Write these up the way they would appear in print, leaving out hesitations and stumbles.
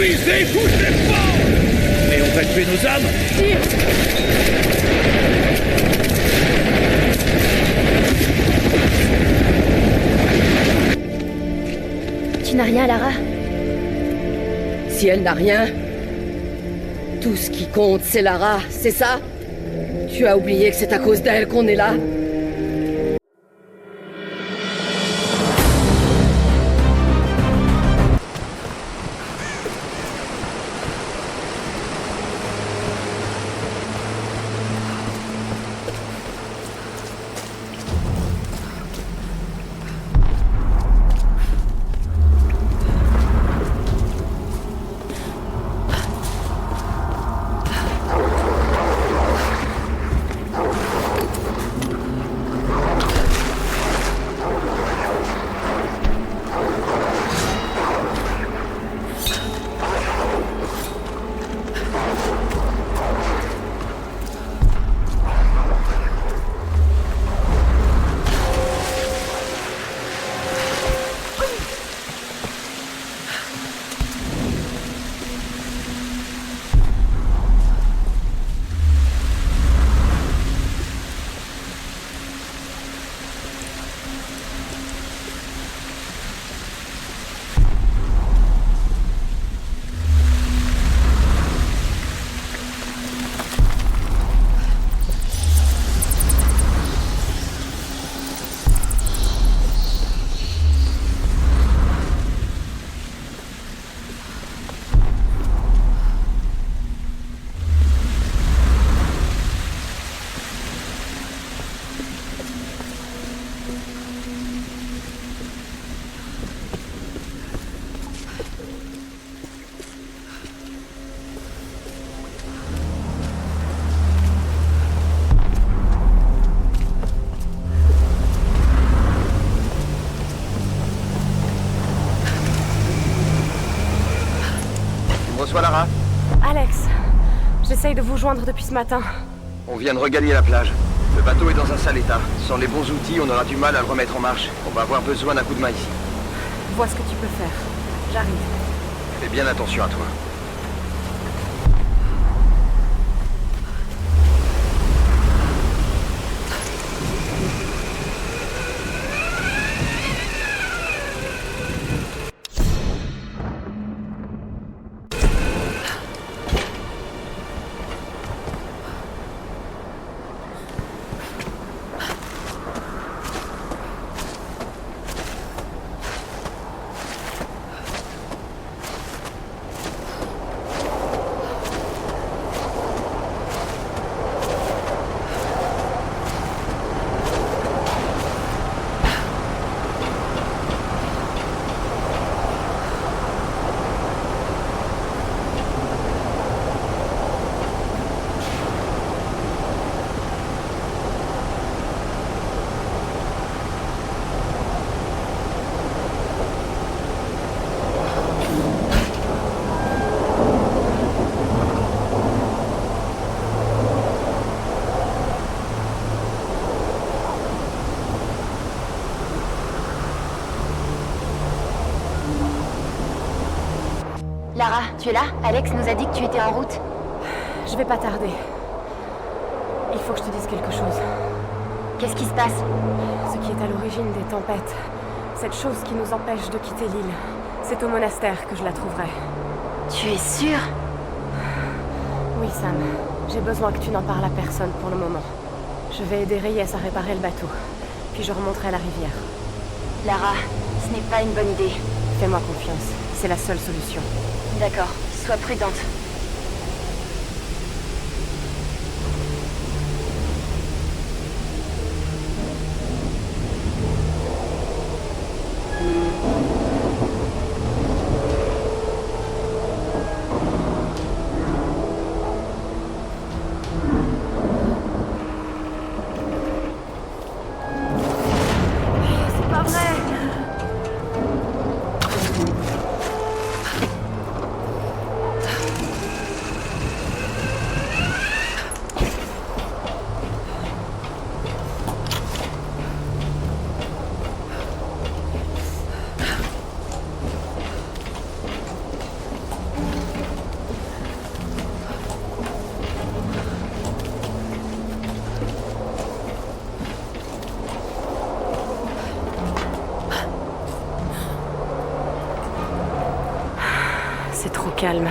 Détruisez tous ces ports! Et on va tuer nos âmes? Tu n'as rien, Lara? Si elle n'a rien, tout ce qui compte, c'est Lara, c'est ça? Tu as oublié que c'est à cause d'elle qu'on est là? Bonsoir Lara. Alex, j'essaye de vous joindre depuis ce matin. On vient de regagner la plage. Le bateau est dans un sale état. Sans les bons outils, on aura du mal à le remettre en marche. On va avoir besoin d'un coup de main ici. Vois ce que tu peux faire. J'arrive. Fais bien attention à toi. Lara, tu es là? Alex nous a dit que tu étais en route. Je vais pas tarder. Il faut que je te dise quelque chose. Qu'est-ce qui se passe? Ce qui est à l'origine des tempêtes, cette chose qui nous empêche de quitter l'île, c'est au monastère que je la trouverai. Tu es sûr? Oui, Sam. J'ai besoin que tu n'en parles à personne pour le moment. Je vais aider Reyes à réparer le bateau, puis je remonterai à la rivière. Lara, ce n'est pas une bonne idée. Fais-moi confiance, c'est la seule solution. D'accord, sois prudente. C'est pas vrai! C'est trop calme.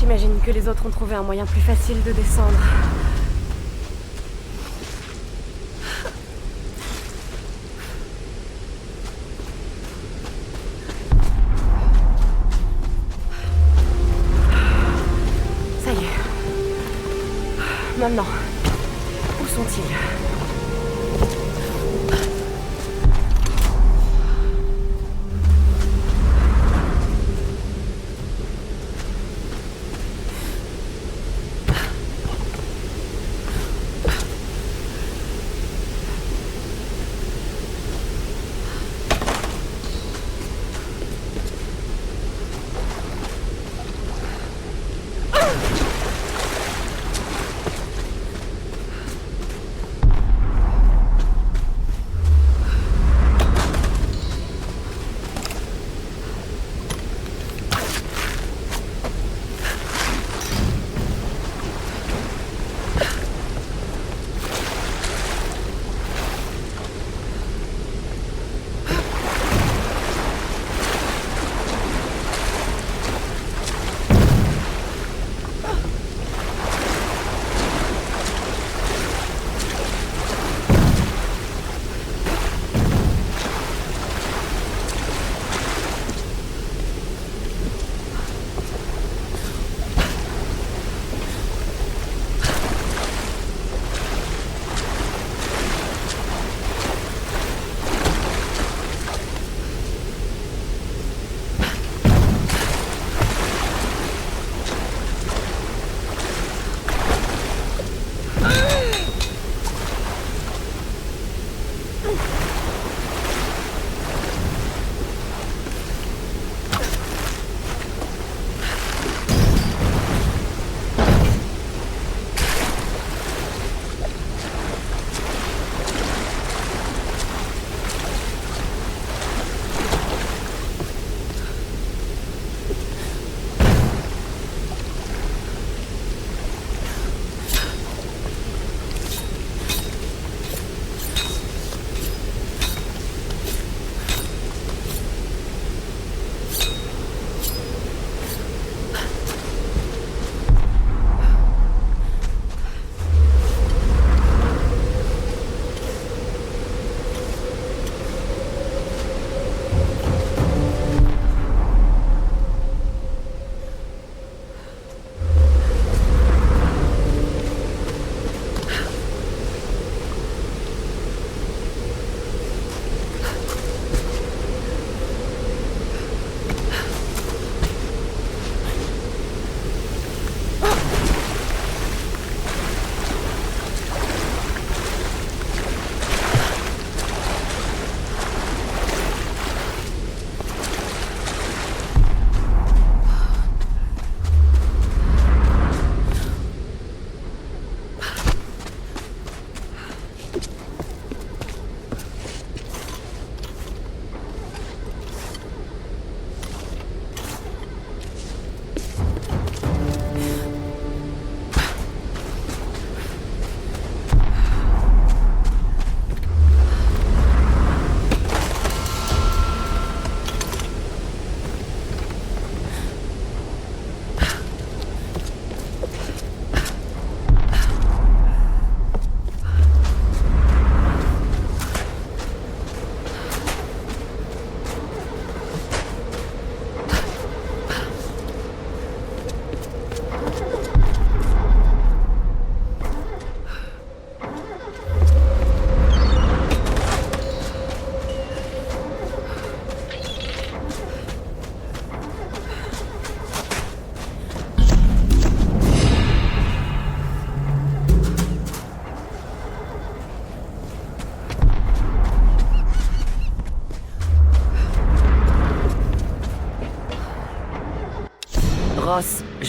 J'imagine que les autres ont trouvé un moyen plus facile de descendre. Ça y est. Maintenant, où sont-ils ?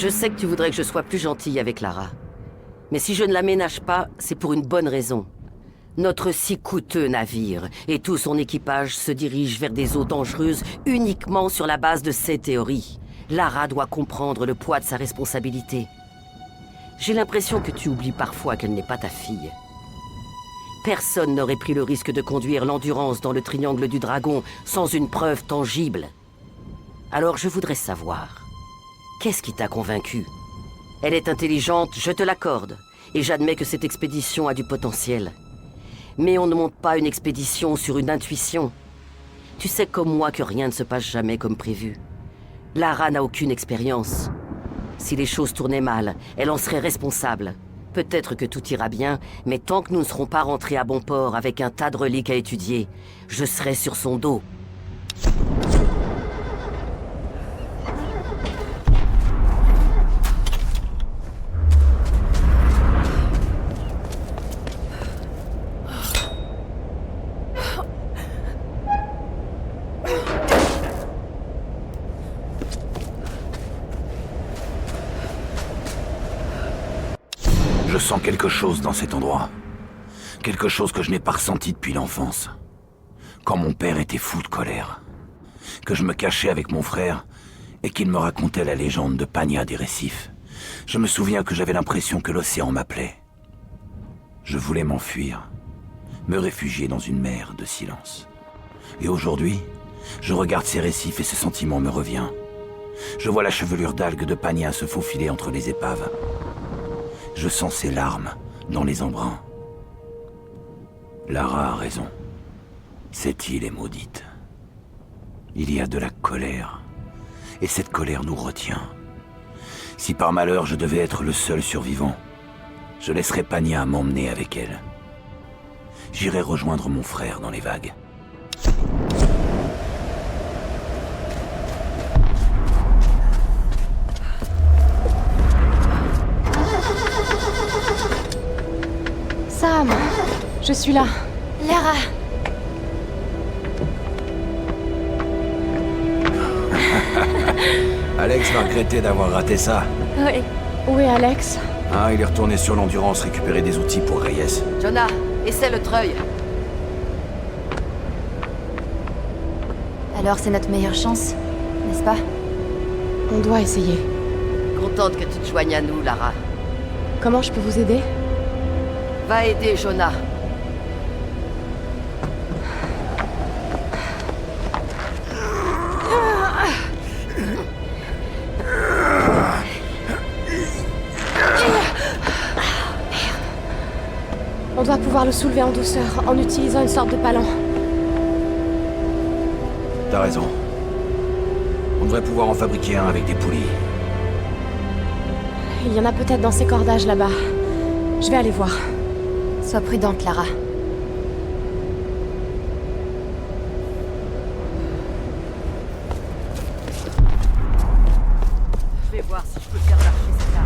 Je sais que tu voudrais que je sois plus gentille avec Lara. Mais si je ne la ménage pas, c'est pour une bonne raison. Notre si coûteux navire et tout son équipage se dirigent vers des eaux dangereuses uniquement sur la base de ces théories. Lara doit comprendre le poids de sa responsabilité. J'ai l'impression que tu oublies parfois qu'elle n'est pas ta fille. Personne n'aurait pris le risque de conduire l'Endurance dans le triangle du dragon sans une preuve tangible. Alors je voudrais savoir, qu'est-ce qui t'a convaincu? Elle est intelligente, je te l'accorde, et j'admets que cette expédition a du potentiel. Mais on ne monte pas une expédition sur une intuition. Tu sais comme moi que rien ne se passe jamais comme prévu. Lara n'a aucune expérience. Si les choses tournaient mal, elle en serait responsable. Peut-être que tout ira bien, mais tant que nous ne serons pas rentrés à bon port avec un tas de reliques à étudier, je serai sur son dos. Je sens quelque chose dans cet endroit. Quelque chose que je n'ai pas ressenti depuis l'enfance. Quand mon père était fou de colère. Que je me cachais avec mon frère et qu'il me racontait la légende de Pania des récifs. Je me souviens que j'avais l'impression que l'océan m'appelait. Je voulais m'enfuir, me réfugier dans une mer de silence. Et aujourd'hui, je regarde ces récifs et ce sentiment me revient. Je vois la chevelure d'algues de Pania se faufiler entre les épaves. Je sens ses larmes dans les embruns. Lara a raison. Cette île est maudite. Il y a de la colère. Et cette colère nous retient. Si par malheur je devais être le seul survivant, je laisserais Pania m'emmener avec elle. J'irai rejoindre mon frère dans les vagues. Sam, je suis là. Lara! Alex va regretter d'avoir raté ça. Oui. Où est Alex? Ah, il est retourné sur l'Endurance récupérer des outils pour Reyes. Jonah, essaie le treuil. Alors c'est notre meilleure chance, n'est-ce pas? On doit essayer. Contente que tu te joignes à nous, Lara. Comment je peux vous aider? Va aider Jonah. On doit pouvoir le soulever en douceur, en utilisant une sorte de palan. T'as raison. On devrait pouvoir en fabriquer un avec des poulies. Il y en a peut-être dans ces cordages là-bas. Je vais aller voir. Sois prudente, Lara. Je vais voir si je peux faire marcher cette arme.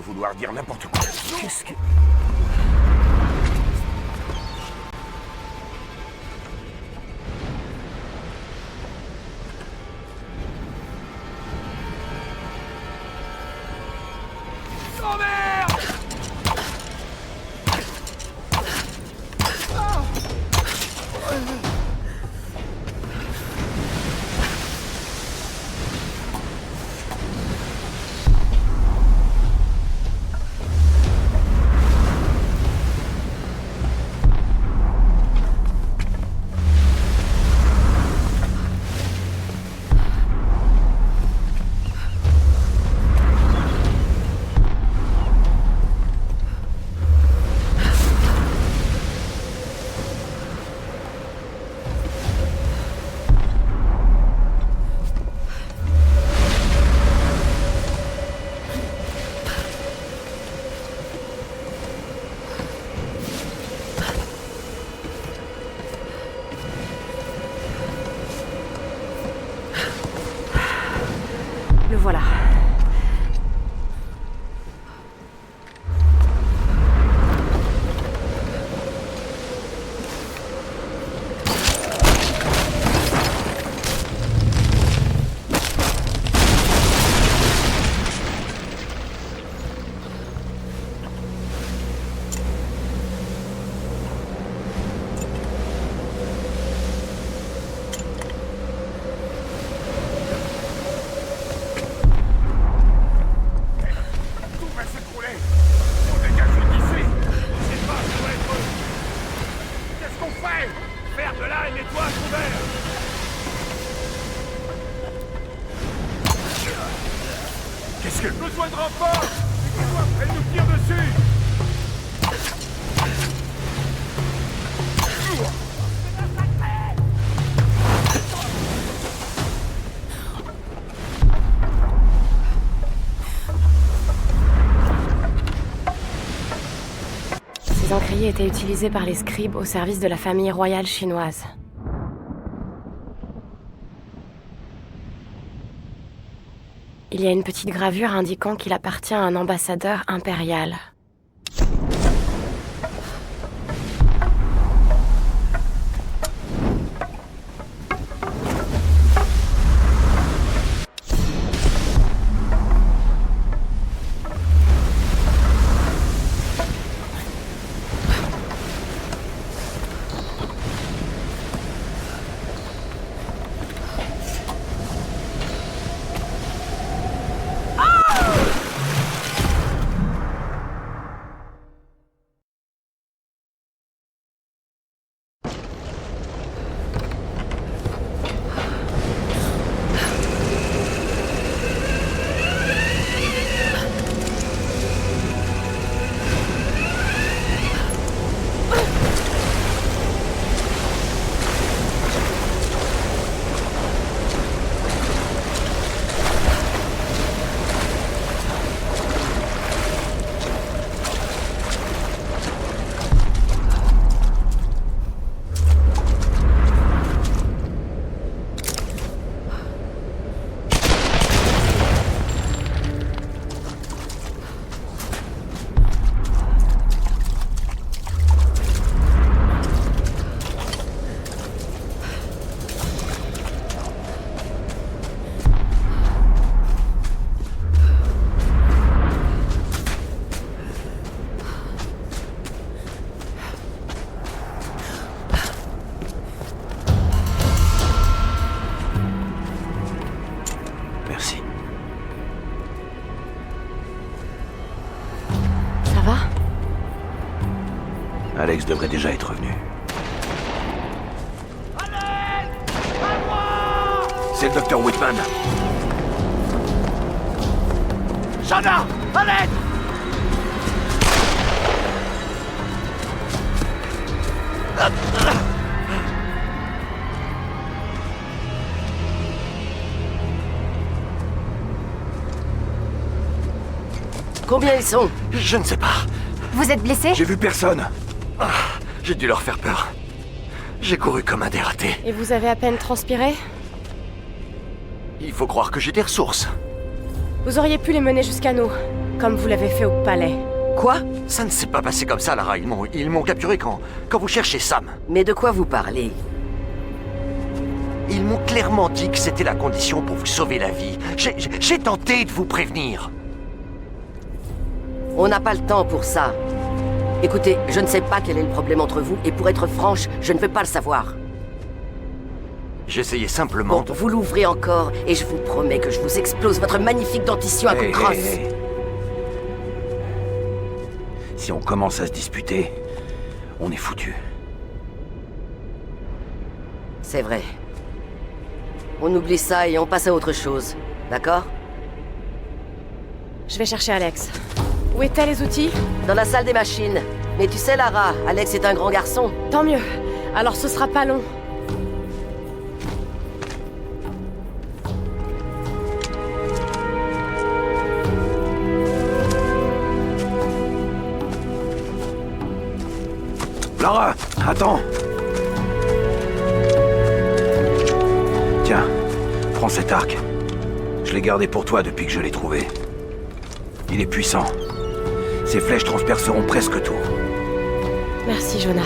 vouloir dire n'importe quoi. Qu'est-ce que... Le voilà. Qu'est-ce que... Besoin de renfort! Elle nous tire dessus! Ces encriers étaient utilisés par les scribes au service de la famille royale chinoise. Il y a une petite gravure indiquant qu'il appartient à un ambassadeur impérial. Alex devrait déjà être revenu. C'est le docteur Whitman. Shana! À l'aide! Combien ils sont? Je ne sais pas. Vous êtes blessé? J'ai vu personne. Ah, j'ai dû leur faire peur. J'ai couru comme un dératé. Et vous avez à peine transpiré? Il faut croire que j'ai des ressources. Vous auriez pu les mener jusqu'à nous. comme vous l'avez fait au palais. Quoi? Ça ne s'est pas passé comme ça, Lara. Ils m'ont capturé quand vous cherchez Sam. Mais de quoi vous parlez? Ils m'ont clairement dit que c'était la condition pour vous sauver la vie. J'ai tenté de vous prévenir. On n'a pas le temps pour ça. Écoutez, je ne sais pas quel est le problème entre vous, et pour être franche, je ne veux pas le savoir. J'essayais simplement Bon, vous l'ouvrez encore, et je vous promets que je vous explose votre magnifique dentition à coups de crosse. Hey. Si on commence à se disputer, on est foutu. C'est vrai. On oublie ça et on passe à autre chose. D'accord? Je vais chercher Alex. Où étaient les outils? Dans la salle des machines. Mais tu sais, Lara, Alex est un grand garçon. Tant mieux. Alors ce sera pas long. Lara, attends. Tiens, prends cet arc. Je l'ai gardé pour toi depuis que je l'ai trouvé. Il est puissant. Ses flèches transperceront presque tout. Merci, Jonah.